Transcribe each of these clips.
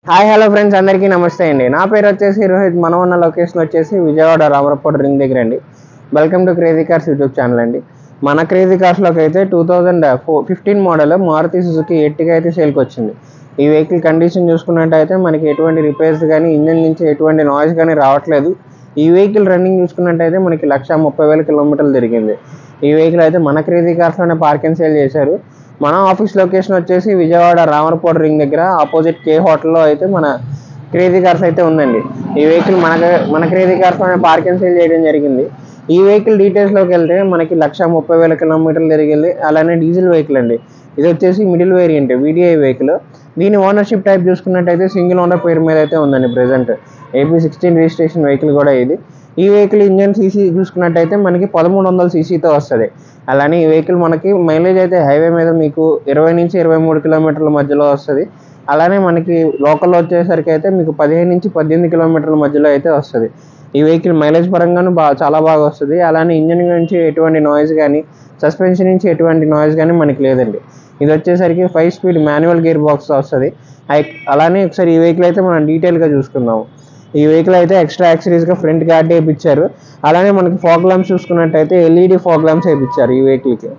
Hi hello friends, అందరికీ నమస్తే అండి. నా పేరు వచ్చేసి రోహిత్. మనం ఉన్న లొకేషన్ వచ్చేసి విజయవాడ రామరపూడి రింగ్ దగ్గర అండి. Welcome to crazy cars YouTube channel అండి. మన క్రేజీ కార్స్లోకి అయితే 2015 మోడల్ మారుతి సుజుకి ఎర్టిగా అయితే సేల్కి వచ్చింది. ఈ వెహికల్ కండిషన్ చూసుకున్నట్టయితే మనకి ఎటువంటి రిపేర్స్ కానీ, ఇంజన్ నుంచి ఎటువంటి నాయిస్ కానీ రావట్లేదు. ఈ వెహికల్ రన్నింగ్ చూసుకున్నట్టయితే మనకి 1,30,000 కిలోమీటర్లు తిరిగింది. ఈ వెహికల్ అయితే మన క్రేజీ కార్స్లోనే పార్క్ అండ్ సేల్ చేశారు. మన ఆఫీస్ లొకేషన్ వచ్చేసి విజయవాడ రామరపూడి రింగ్ దగ్గర ఆపోజిట్ కే హోటల్లో అయితే మన క్రేజీ కార్స్ అయితే ఉందండి. ఈ వెహికల్ మన క్రేజీ కార్స్లోనే పార్క్ అండ్ సేల్ చేయడం జరిగింది. ఈ వెహికల్ డీటెయిల్స్లోకి వెళ్తే మనకి 1,30,000 కిలోమీటర్లు తిరిగింది. అలానే డీజిల్ వెహికల్ అండి. ఇది వచ్చేసి మిడిల్ వేరియంట్ VDI వెహికల్. దీని ఓనర్షిప్ టైప్ చూసుకున్నట్టయితే సింగిల్ ఓనర్ పేరు మీద అయితే ఉందండి. ప్రెసెంట్ AP16 రిజిస్ట్రేషన్ వెహికల్ కూడా ఇది. ఈ వెహికల్ ఇంజన్ సీసీ చూసుకున్నట్టయితే మనకి 1300 సీసీతో వస్తుంది. అలానే ఈ వెహికల్ మనకి మైలేజ్ అయితే హైవే మీద మీకు 20 నుంచి 23 కిలోమీటర్ల మధ్యలో వస్తుంది. అలానే మనకి లోకల్లో వచ్చేసరికి అయితే మీకు 15 నుంచి 18 కిలోమీటర్ల మధ్యలో అయితే వస్తుంది. ఈ వెహికల్ మైలేజ్ పరంగాను చాలా బాగా వస్తుంది. అలానే ఇంజన్ నుంచి ఎటువంటి నాయిస్ కానీ, సస్పెన్షన్ నుంచి ఎటువంటి నాయిస్ కానీ మనకి లేదండి. ఇది వచ్చేసరికి 5 స్పీడ్ మాన్యువల్ గేర్ బాక్స్ వస్తుంది. అలానే ఒకసారి ఈ వెహికల్ అయితే మనం డీటెయిల్గా చూసుకుందాము. ఈ వెహికల్ అయితే ఎక్స్ట్రా యాక్సరీస్గా ఫ్రంట్ గార్డ్ వేయించారు. అలానే మనకి ఫాగ్ ల్యాంప్స్ చూసుకున్నట్టయితే LED ఫాగ్ ల్యాంప్స్ వేయించారు ఈ వెహికల్కి.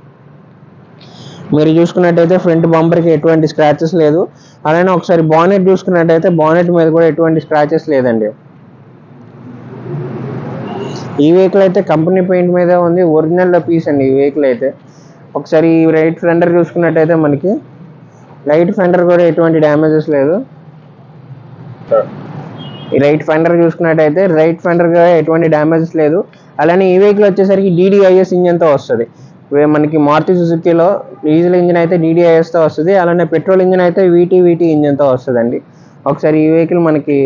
మీరు చూసుకున్నట్టయితే ఫ్రంట్ బంపర్కి ఎటువంటి స్క్రాచెస్ లేదు. అలానే ఒకసారి బానెట్ చూసుకున్నట్టయితే బానెట్ మీద కూడా ఎటువంటి స్క్రాచెస్ లేదండి. ఈ వెహికల్ అయితే కంపెనీ పెయింట్ మీద ఉంది. ఒరిజినల్ పీస్ అండి ఈ వెహికల్ అయితే. ఒకసారి ఈ రైట్ ఫెండర్ చూసుకున్నట్టయితే మనకి రైట్ ఫెండర్ కూడా ఎటువంటి డ్యామేజెస్ లేదు. ఈ రైట్ ఫెండర్ చూసుకున్నట్టయితే రైట్ ఫెండర్ కూడా ఎటువంటి డ్యామేజెస్ లేదు. అలానే ఈ వెహికల్ వచ్చేసరికి DDIS ఇంజన్తో వస్తుంది. మనకి మారుతి సుజుకిలో డీజిల్ ఇంజిన్ అయితే DDISతో వస్తుంది. అలానే పెట్రోల్ ఇంజిన్ అయితే VT ఇంజన్తో వస్తుందండి. ఒకసారి ఈ వెహికల్ మనకి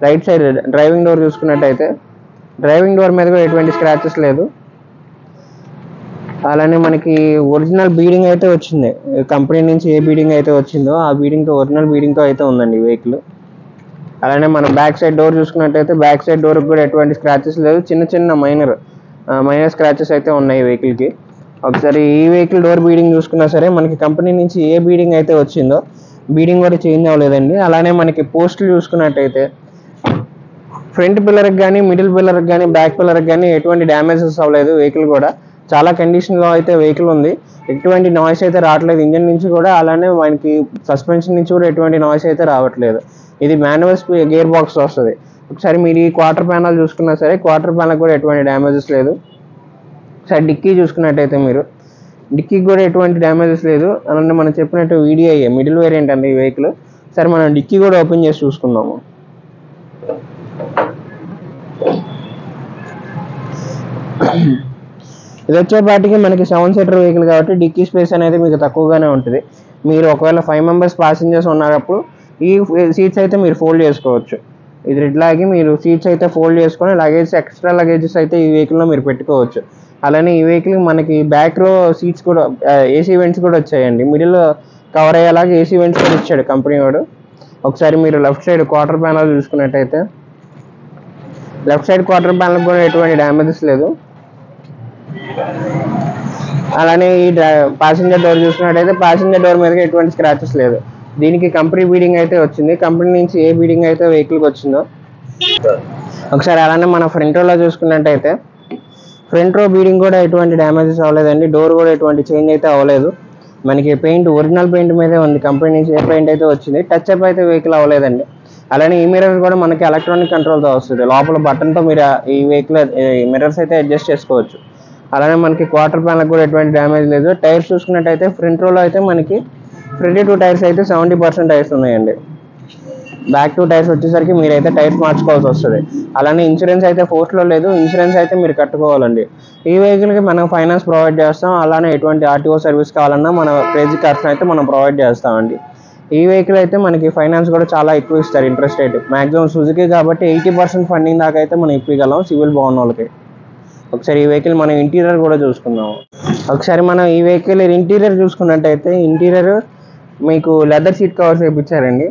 రైట్ సైడ్ డ్రైవింగ్ డోర్ చూసుకున్నట్టయితే డ్రైవింగ్ డోర్ మీద కూడా ఎటువంటి స్క్రాచెస్ లేదు. అలానే మనకి ఒరిజినల్ బీడింగ్ అయితే వచ్చింది. కంపెనీ నుంచి ఏ బీడింగ్ అయితే వచ్చిందో ఆ బీడింగ్తో ఒరిజినల్ బీడింగ్తో అయితే ఉందండి ఈ వెహికల్. అలానే మనం బ్యాక్ సైడ్ డోర్ చూసుకున్నట్టయితే బ్యాక్ సైడ్ డోర్కి కూడా ఎటువంటి స్క్రాచెస్ లేదు. చిన్న మైనర్ స్క్రాచెస్ అయితే ఉన్నాయి ఈ వెహికల్కి. ఒకసారి ఈ వెహికల్ డోర్ బీడింగ్ చూసుకున్నా సరే మనకి కంపెనీ నుంచి ఏ బీడింగ్ అయితే వచ్చిందో బీడింగ్ కూడా చేంజ్ అవ్వలేదండి. అలానే మనకి పోస్టులు చూసుకున్నట్టయితే ఫ్రంట్ పిల్లర్కి కానీ, మిడిల్ పిల్లర్కి కానీ, బ్యాక్ పిల్లర్కి కానీ ఎటువంటి డ్యామేజెస్ అవ్వలేదు. వెహికల్ కూడా చాలా కండిషన్లో అయితే వెహికల్ ఉంది. ఎటువంటి నాయిస్ అయితే రావట్లేదు ఇంజన్ నుంచి కూడా. అలానే మనకి సస్పెన్షన్ నుంచి కూడా ఎటువంటి నాయిస్ అయితే రావట్లేదు. ఇది మాన్యువల్ గేర్ బాక్స్ వస్తుంది. ఒకసారి మీరు ఈ క్వార్టర్ ప్యానల్ చూసుకున్నా సరే క్వార్టర్ ప్యానల్ కూడా ఎటువంటి డ్యామేజెస్ లేదు. ఒకసారి డిక్కీ చూసుకున్నట్టయితే మీరు డిక్కీకి కూడా ఎటువంటి డ్యామేజెస్ లేదు. అలానే మనం చెప్పినట్టు VDI మిడిల్ వేరియంట్ అండి ఈ వెహికల్. సరే మనం డిక్కీ కూడా ఓపెన్ చేసి చూసుకుందాము. ఇది వచ్చేపాటికి మనకి 7 సీటర్ వెహికల్ కాబట్టి డిక్కీ స్పేస్ అనేది మీకు తక్కువగానే ఉంటుంది. మీరు ఒకవేళ 5 మెంబర్స్ ప్యాసింజర్స్ ఉన్నప్పుడు ఈ సీట్స్ అయితే మీరు ఫోల్డ్ చేసుకోవచ్చు. ఇది ఇట్లాగే మీరు సీట్స్ అయితే ఫోల్డ్ చేసుకొని ఎక్స్ట్రా లగేజెస్ అయితే ఈ వెహికల్లో మీరు పెట్టుకోవచ్చు. అలానే ఈ వెహికల్ మనకి బ్యాక్ రో సీట్స్ కూడా AC వెంట్స్ కూడా వచ్చాయండి. మిడిల్ కవర్ అయ్యేలాగా AC వెంట్స్ కూడా ఇచ్చాడు కంపెనీ వాడు. ఒకసారి మీరు లెఫ్ట్ సైడ్ క్వార్టర్ ప్యానల్ చూసుకున్నట్టయితే లెఫ్ట్ సైడ్ క్వార్టర్ ప్యానల్ కూడా ఎటువంటి డ్యామేజెస్ లేదు. అలానే ఈ ప్యాసింజర్ డోర్ చూసుకున్నట్టయితే ప్యాసింజర్ డోర్ మీద ఎటువంటి స్క్రాచెస్ లేదు. దీనికి కంపెనీ బీడింగ్ అయితే వచ్చింది. కంపెనీ నుంచి ఏ బీడింగ్ అయితే వెహికల్కి వచ్చిందో ఒకసారి అలానే మన ఫ్రంట్ రోలో చూసుకున్నట్టయితే ఫ్రంట్ రో బీడింగ్ కూడా ఎటువంటి డ్యామేజెస్ అవ్వలేదండి. డోర్ కూడా ఎటువంటి చేంజ్ అయితే అవ్వలేదు. మనకి పెయింట్ ఒరిజినల్ పెయింట్ మీదే ఉంది. కంపెనీ నుంచి ఏ పెయింట్ అయితే వచ్చింది. టచ్ అప్ అయితే వెహికల్ అవ్వలేదండి. అలానే ఈ మిర్రర్స్ కూడా మనకి ఎలక్ట్రానిక్ కంట్రోల్తో వస్తుంది. లోపల బటన్తో మీరు ఈ వెహికల్ మిర్రర్స్ అయితే అడ్జస్ట్ చేసుకోవచ్చు. అలానే మనకి క్వార్టర్ ప్యానల్ కూడా ఎటువంటి డ్యామేజ్ లేదు. టైర్స్ చూసుకున్నట్టయితే ఫ్రంట్ రోలో అయితే మనకి ఫ్రంట్ 2 టైర్స్ అయితే 70% టైర్స్ ఉన్నాయండి. బ్యాక్ 2 టైర్స్ వచ్చేసరికి మీరైతే టైర్స్ మార్చుకోవాల్సి వస్తుంది. అలానే ఇన్సూరెన్స్ అయితే ఫోర్స్లో లేదు. ఇన్సూరెన్స్ అయితే మీరు కట్టుకోవాలండి. ఈ వెహికల్కి మనం ఫైనాన్స్ ప్రొవైడ్ చేస్తాం. అలానే ఎటువంటి RTO సర్వీస్ కావాలన్నా మన క్రేజీ కార్స్ అయితే మనం ప్రొవైడ్ చేస్తామండి. ఈ వెహికల్ అయితే మనకి ఫైనాన్స్ కూడా చాలా ఎక్కువ ఇస్తారు. ఇంట్రెస్ట్ రేట్ మ్యాక్సిమం సుజుకి కాబట్టి 80% ఫండింగ్ దాకా అయితే మనం ఇప్పగలం సివిల్ బాగున్న వాళ్ళకి. ఒకసారి ఈ వెహికల్ మనం ఇంటీరియర్ కూడా చూసుకుందాం. ఒకసారి మనం ఈ వెహికల్ ఇంటీరియర్ చూసుకున్నట్టయితే ఇంటీరియర్ మీకు లెదర్ సీట్ కవర్స్ వేయించారండి.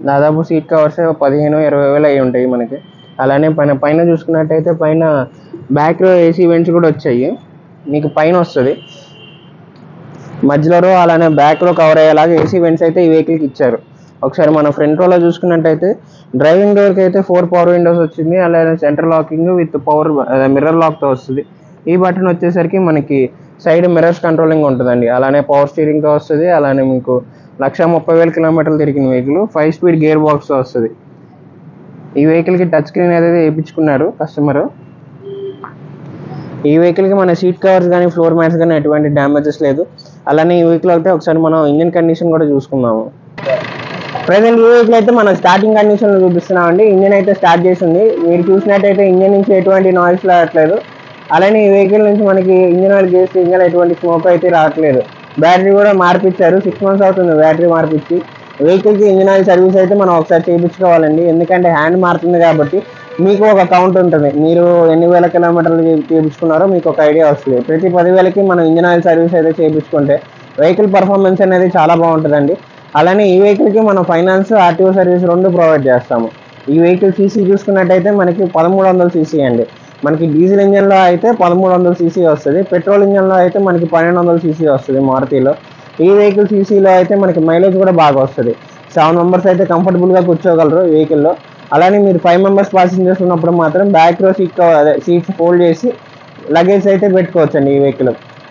దాదాపు సీట్ కవర్స్ 15-20 వేలు అయి ఉంటాయి మనకి. అలానే పైన చూసుకున్నట్టయితే పైన బ్యాక్ రో AC వెంట్స్ కూడా వచ్చాయి. మీకు పైన వస్తుంది మధ్యలో రో అలానే బ్యాక్ రో కవర్ అయ్యేలాగా AC వెంట్స్ అయితే ఈ వెహికల్కి ఇచ్చారు. ఒకసారి మన ఫ్రంట్ రోలో చూసుకున్నట్టయితే డ్రైవింగ్ డోర్కి అయితే 4 పవర్ విండోస్ వచ్చింది. అలానే centre locking with power mirror లాక్తో వస్తుంది. ఈ బటన్ వచ్చేసరికి మనకి సైడ్ మిర్రర్స్ కంట్రోలింగ్ ఉంటుందండి. అలానే పవర్ స్టీరింగ్తో వస్తుంది. అలానే మీకు 1,30,000 కిలోమీటర్లు తిరిగిన వెహికల్ 5 స్పీడ్ గేర్ బాక్స్తో వస్తుంది. ఈ వెహికల్కి టచ్ స్క్రీన్ అయితే వేయించుకున్నారు కస్టమర్. ఈ వెహికల్కి మన సీట్ కవర్స్ కానీ ఫ్లోర్ మ్యాట్స్ కానీ ఎటువంటి డ్యామేజెస్ లేదు. అలానే ఈ వెహికల్ అయితే ఒకసారి మనం ఇంజిన్ కండిషన్ కూడా చూసుకుందాము. ప్రజెంట్ ఈ వెహికల్ అయితే మనం స్టార్టింగ్ కండిషన్లో చూపిస్తున్నామండి. ఇంజిన్ అయితే స్టార్ట్ చేసింది. మీరు చూసినట్టయితే ఇంజిన్ నుంచి ఎటువంటి నాయిస్ రావట్లేదు. అలానే ఈ వెహికల్ నుంచి మనకి ఇంజిన్ ఆయిల్ గేస్ సిగ్నల్ ఎటువంటి స్మోక్ అయితే రావట్లేదు. బ్యాటరీ కూడా మార్పిచ్చారు. 6 months అవుతుంది బ్యాటరీ మార్పిచ్చి. వెహికల్కి ఇంజిన్ ఆయిల్ సర్వీస్ అయితే మనం ఒకసారి చేయించుకోవాలండి. ఎందుకంటే హ్యాండ్ మారుతుంది కాబట్టి మీకు ఒక కౌంట్ ఉంటుంది. మీరు ఎన్ని వేల కిలోమీటర్లు చేయించుకున్నారో మీకు ఒక ఐడియా వస్తుంది. ప్రతి 10,000కి మనం ఇంజిన్ ఆయిల్ సర్వీస్ అయితే చేయించుకుంటే వెహికల్ పర్ఫార్మెన్స్ అనేది చాలా బాగుంటుందండి. అలానే ఈ వెహికల్కి మనం ఫైనాన్స్, ఆర్టీఓ సర్వీస్ 2 ప్రొవైడ్ చేస్తాము. ఈ వెహికల్ సీసీ చూసుకున్నట్టయితే మనకి 1300 సీసీ అండి. మనకి డీజిల్ ఇంజన్లో అయితే 1300 సీసీ వస్తుంది. పెట్రోల్ ఇంజన్లో అయితే మనకి 1200 సీసీ వస్తుంది మారుతిలో. ఈ వెహికల్ సీసీలో అయితే మనకి మైలేజ్ కూడా బాగా వస్తుంది. 7 members అయితే కంఫర్టబుల్గా కూర్చోగలరు ఈ వెహికల్లో. అలానే మీరు 5 members ప్యాసింజర్స్ ఉన్నప్పుడు మాత్రం బ్యాక్ రో సీట్స్ ఫోల్డ్ చేసి లగేజ్ అయితే పెట్టుకోవచ్చండి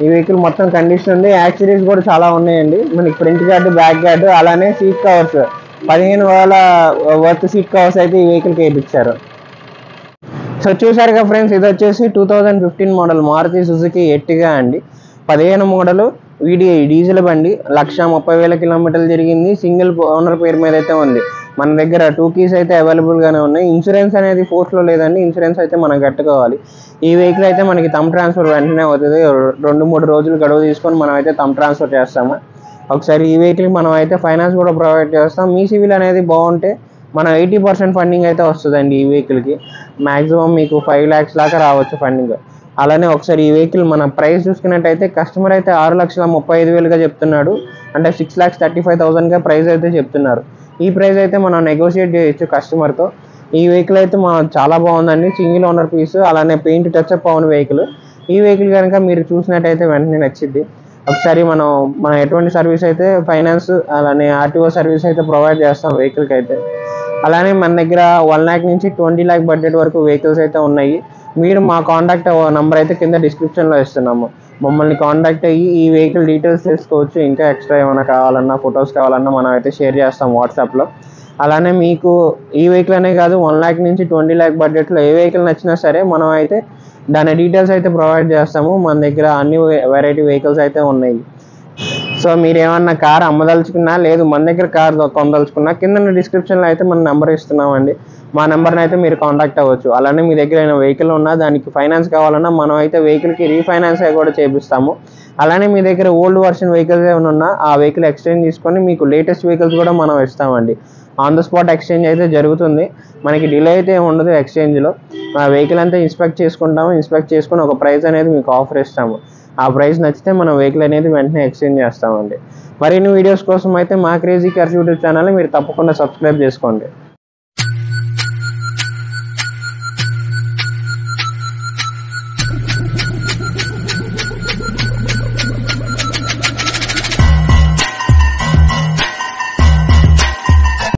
ఈ వెహికల్ మొత్తం కండిషన్ ఉంది. యాక్సరీస్ కూడా చాలా ఉన్నాయండి. మనకి ఫ్రంట్ గార్డు, బ్యాక్ గార్డు, అలానే seat covers 15,000 worth seat covers అయితే ఈ వెహికల్కి వేయించారు. సో చూసారుగా ఫ్రెండ్స్, ఇది వచ్చేసి 2015 మోడల్ మారుతి సుజుకి ఎర్టిగా అండి. 15 మోడల్ VDI డీజిల్ బండి. 1,30,000 కిలోమీటర్లు తిరిగింది. సింగిల్ ఓనర్ పేరు మీద అయితే ఉంది. మన దగ్గర 2 keys అయితే అవైలబుల్గానే ఉన్నాయి. ఇన్సూరెన్స్ అనేది ఫోర్స్లో లేదండి. ఇన్సూరెన్స్ అయితే మనం కట్టుకోవాలి. ఈ వెహికల్ అయితే మనకి తమ్ ట్రాన్స్ఫర్ వెంటనే అవుతుంది. 2-3 రోజులు గడువు తీసుకొని మనం అయితే తమ్ ట్రాన్స్ఫర్ చేస్తాము. ఒకసారి ఈ వెహికల్కి మనం అయితే ఫైనాన్స్ కూడా ప్రొవైడ్ చేస్తాం. మీ సివిల్ అనేది బాగుంటే మనం 80% ఫండింగ్ అయితే వస్తుందండి ఈ వెహికల్కి. మ్యాక్సిమం మీకు 5 lakhs దాకా రావచ్చు ఫండింగ్. అలానే ఒకసారి ఈ వెహికల్ మన ప్రైస్ చూసుకున్నట్టయితే కస్టమర్ అయితే 6,35,000గా చెప్తున్నాడు. అంటే 6,35,000గా ప్రైస్ అయితే చెప్తున్నారు. ఈ ప్రైస్ అయితే మనం నెగోషియేట్ చేయొచ్చు కస్టమర్తో. ఈ వెహికల్ అయితే చాలా బాగుందండి. సింగిల్ ఓనర్ పీస్, అలానే పెయింట్ టచ్అప్ అవును వెహికల్. ఈ వెహికల్ కనుక మీరు చూసినట్టయితే వెంటనే నచ్చిద్ది. ఒకసారి మనం ఎటువంటి సర్వీస్ అయితే ఫైనాన్స్, అలానే ఆర్టీఓ సర్వీస్ అయితే ప్రొవైడ్ చేస్తాం వెహికల్కి అయితే. అలానే మన దగ్గర 1 lakh నుంచి 20 lakh బడ్జెట్ వరకు వెహికల్స్ అయితే ఉన్నాయి. మీరు మా కాంటాక్ట్ నెంబర్ అయితే కింద డిస్క్రిప్షన్లో ఇస్తున్నాము. మమ్మల్ని కాంటాక్ట్ అయ్యి ఈ వెహికల్ డీటెయిల్స్ తెలుసుకోవచ్చు. ఇంకా ఎక్స్ట్రా ఏమైనా కావాలన్నా, ఫొటోస్ కావాలన్నా మనం అయితే షేర్ చేస్తాం వాట్సాప్లో. అలానే మీకు ఈ వెహికల్ అనే కాదు, 1 lakh నుంచి 20 lakh బడ్జెట్లో ఏ వెహికల్ నచ్చినా సరే మనం అయితే దాని డీటెయిల్స్ అయితే ప్రొవైడ్ చేస్తాము. మన దగ్గర అన్ని వెరైటీ వెహికల్స్ అయితే ఉన్నాయి. సో మీరు ఏమన్నా కార్ అమ్మదలుచుకున్నా, లేదు మన దగ్గర కార్ కొనదలుచుకున్నా కింద డిస్క్రిప్షన్లో అయితే మన నెంబర్ ఇస్తున్నామండి. మా నెంబర్ని అయితే మీరు కాంటాక్ట్ అవ్వచ్చు. అలానే మీ దగ్గర ఏమైనా వెహికల్ ఉన్నా, దానికి ఫైనాన్స్ కావాలన్నా మనం అయితే వెహికల్కి రీఫైనాన్స్ కూడా చేపిస్తాము. అలానే మీ దగ్గర ఓల్డ్ వర్షన్ వెహికల్స్ ఏమైనా ఉన్నా ఆ వెహికల్ ఎక్స్చేంజ్ తీసుకొని మీకు లేటెస్ట్ వెహికల్స్ కూడా మనం ఇస్తామండి. ఆన్ ద స్పాట్ ఎక్స్చేంజ్ అయితే జరుగుతుంది. మనకి డిలే అయితే ఉండదు ఎక్స్చేంజ్లో. ఆ వెహికల్ అంతా ఇన్స్పెక్ట్ చేసుకుంటాము. ఇన్స్పెక్ట్ చేసుకొని ఒక ప్రైస్ అనేది మీకు ఆఫర్ ఇస్తాము. ఆ ప్రైస్ నచ్చితే మనం వెహికల్ అనేది వెంటనే ఎక్స్చేంజ్ చేస్తామండి. మరిన్ని వీడియోస్ కోసం అయితే మా క్రేజీ కార్స్ యూట్యూబ్ ఛానల్ని మీరు తప్పకుండా సబ్స్క్రైబ్ చేసుకోండి.